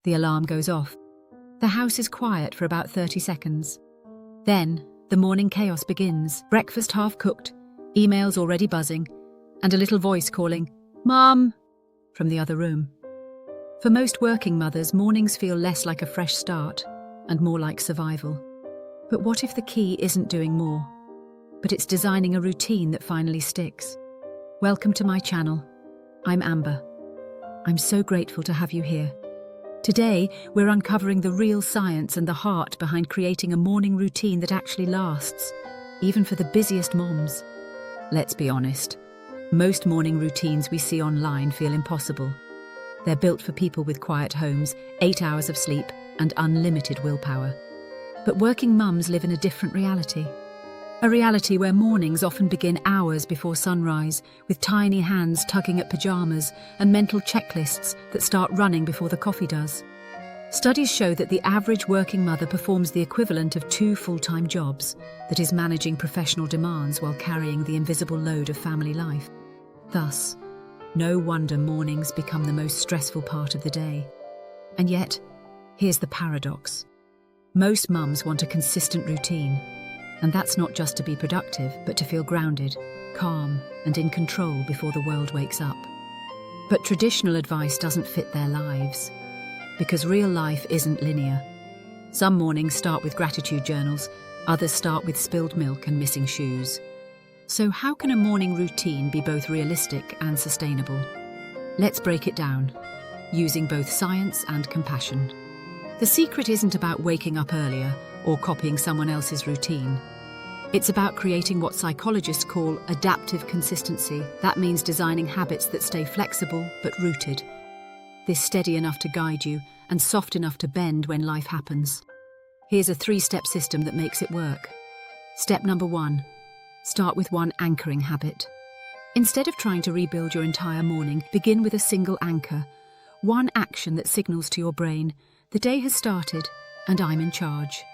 The alarm goes off. The house is quiet for about 30 seconds. Then, the morning chaos begins. Breakfast half cooked, emails already buzzing, and a little voice calling, "Mum," from the other room. For most working mothers, mornings feel less like a fresh start and more like survival. But what if the key isn't doing more, but it's designing a routine that finally sticks? Welcome to my channel. I'm Amber. I'm so grateful to have you here. Today, we're uncovering the real science and the heart behind creating a morning routine that actually lasts, even for the busiest moms. Let's be honest, most morning routines we see online feel impossible. They're built for people with quiet homes, 8 hours of sleep, and unlimited willpower. But working mums live in a different reality. A reality where mornings often begin hours before sunrise, with tiny hands tugging at pajamas and mental checklists that start running before the coffee does. Studies show that the average working mother performs the equivalent of 2 full-time jobs, that is, managing professional demands while carrying the invisible load of family life. Thus, no wonder mornings become the most stressful part of the day. And yet, here's the paradox. Most mums want a consistent routine. And that's not just to be productive, but to feel grounded, calm, and in control before the world wakes up. But traditional advice doesn't fit their lives, because real life isn't linear. Some mornings start with gratitude journals, others start with spilled milk and missing shoes. So how can a morning routine be both realistic and sustainable? Let's break it down, using both science and compassion. The secret isn't about waking up earlier or copying someone else's routine. It's about creating what psychologists call adaptive consistency. That means designing habits that stay flexible but rooted. They're steady enough to guide you and soft enough to bend when life happens. Here's a 3-step system that makes it work. Step number 1. Start with one anchoring habit. Instead of trying to rebuild your entire morning, begin with a single anchor. One action that signals to your brain, the day has started and I'm in charge.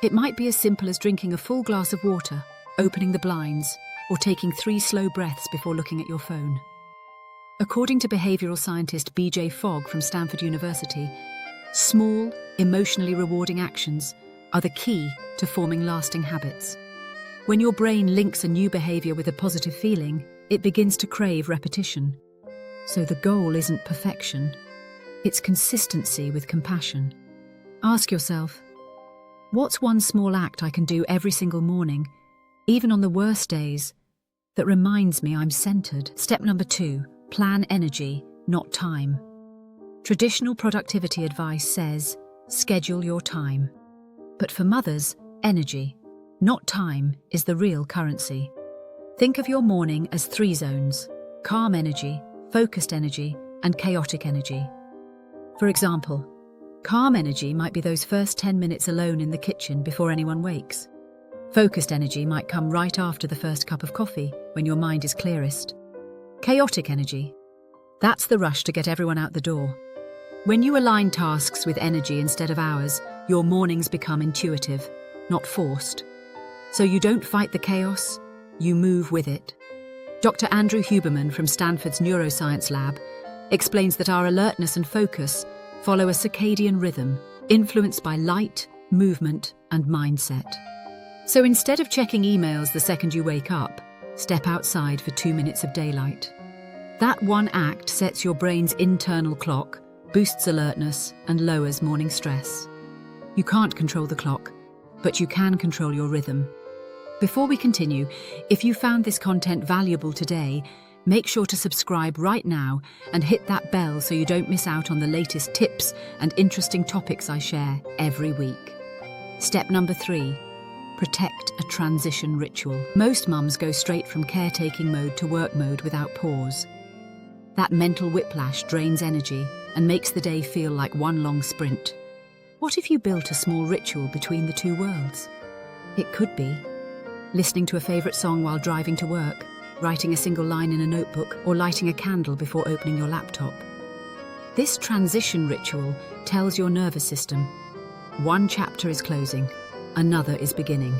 It might be as simple as drinking a full glass of water, opening the blinds, or taking 3 slow breaths before looking at your phone. According to behavioral scientist B.J. Fogg from Stanford University, small, emotionally rewarding actions are the key to forming lasting habits. When your brain links a new behavior with a positive feeling, it begins to crave repetition. So the goal isn't perfection, it's consistency with compassion. Ask yourself, what's one small act I can do every single morning, even on the worst days, that reminds me I'm centered? Step number 2, plan energy, not time. Traditional productivity advice says, schedule your time. But for mothers, energy, not time, is the real currency. Think of your morning as 3 zones: calm energy, focused energy, and chaotic energy. For example, calm energy might be those first 10 minutes alone in the kitchen before anyone wakes. Focused energy might come right after the first cup of coffee, when your mind is clearest. Chaotic energy, that's the rush to get everyone out the door. When you align tasks with energy instead of hours, your mornings become intuitive, not forced. So you don't fight the chaos, you move with it. Dr. Andrew Huberman from Stanford's Neuroscience Lab explains that our alertness and focus follow a circadian rhythm influenced by light, movement, and mindset. So instead of checking emails the second you wake up, step outside for 2 minutes of daylight. That one act sets your brain's internal clock, boosts alertness, and lowers morning stress. You can't control the clock, but you can control your rhythm. Before we continue, if you found this content valuable today, make sure to subscribe right now and hit that bell so you don't miss out on the latest tips and interesting topics I share every week. Step number 3, protect a transition ritual. Most mums go straight from caretaking mode to work mode without pause. That mental whiplash drains energy and makes the day feel like one long sprint. What if you built a small ritual between the 2 worlds? It could be listening to a favourite song while driving to work, writing a single line in a notebook, or lighting a candle before opening your laptop. This transition ritual tells your nervous system, one chapter is closing, another is beginning.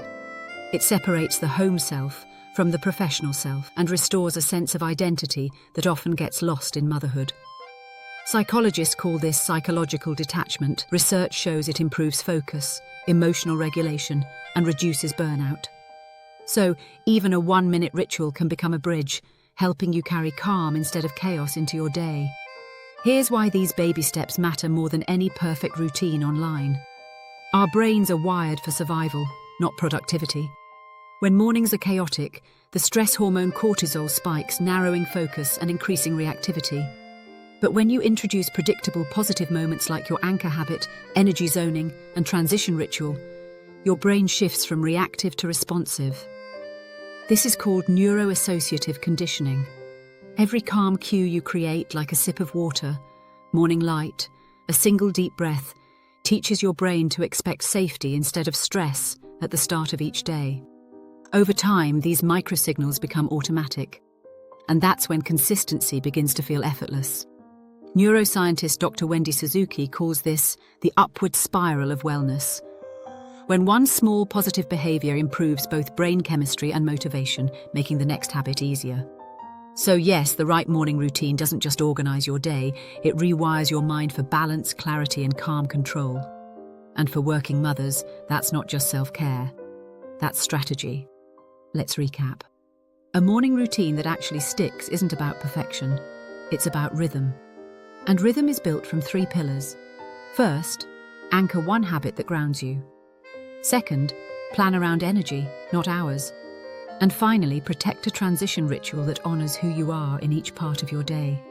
It separates the home self from the professional self and restores a sense of identity that often gets lost in motherhood. Psychologists call this psychological detachment. Research shows it improves focus, emotional regulation, and reduces burnout. So, even a 1-minute ritual can become a bridge, helping you carry calm instead of chaos into your day. Here's why these baby steps matter more than any perfect routine online. Our brains are wired for survival, not productivity. When mornings are chaotic, the stress hormone cortisol spikes, narrowing focus and increasing reactivity. But when you introduce predictable positive moments like your anchor habit, energy zoning, and transition ritual, your brain shifts from reactive to responsive. This is called neuroassociative conditioning. Every calm cue you create, like a sip of water, morning light, a single deep breath, teaches your brain to expect safety instead of stress at the start of each day. Over time, these microsignals become automatic, and that's when consistency begins to feel effortless. Neuroscientist Dr. Wendy Suzuki calls this the upward spiral of wellness. When one small positive behavior improves both brain chemistry and motivation, making the next habit easier. So yes, the right morning routine doesn't just organize your day, it rewires your mind for balance, clarity, and calm control. And for working mothers, that's not just self-care, that's strategy. Let's recap. A morning routine that actually sticks isn't about perfection, it's about rhythm. And rhythm is built from 3 pillars. First, anchor one habit that grounds you. Second, plan around energy, not hours. And finally, protect a transition ritual that honors who you are in each part of your day.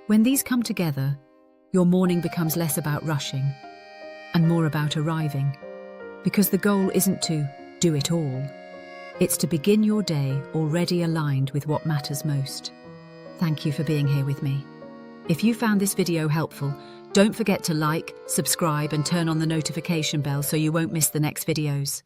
When these come together, your morning becomes less about rushing and more about arriving. Because the goal isn't to do it all. It's to begin your day already aligned with what matters most. Thank you for being here with me. If you found this video helpful, don't forget to like, subscribe, and turn on the notification bell so you won't miss the next videos.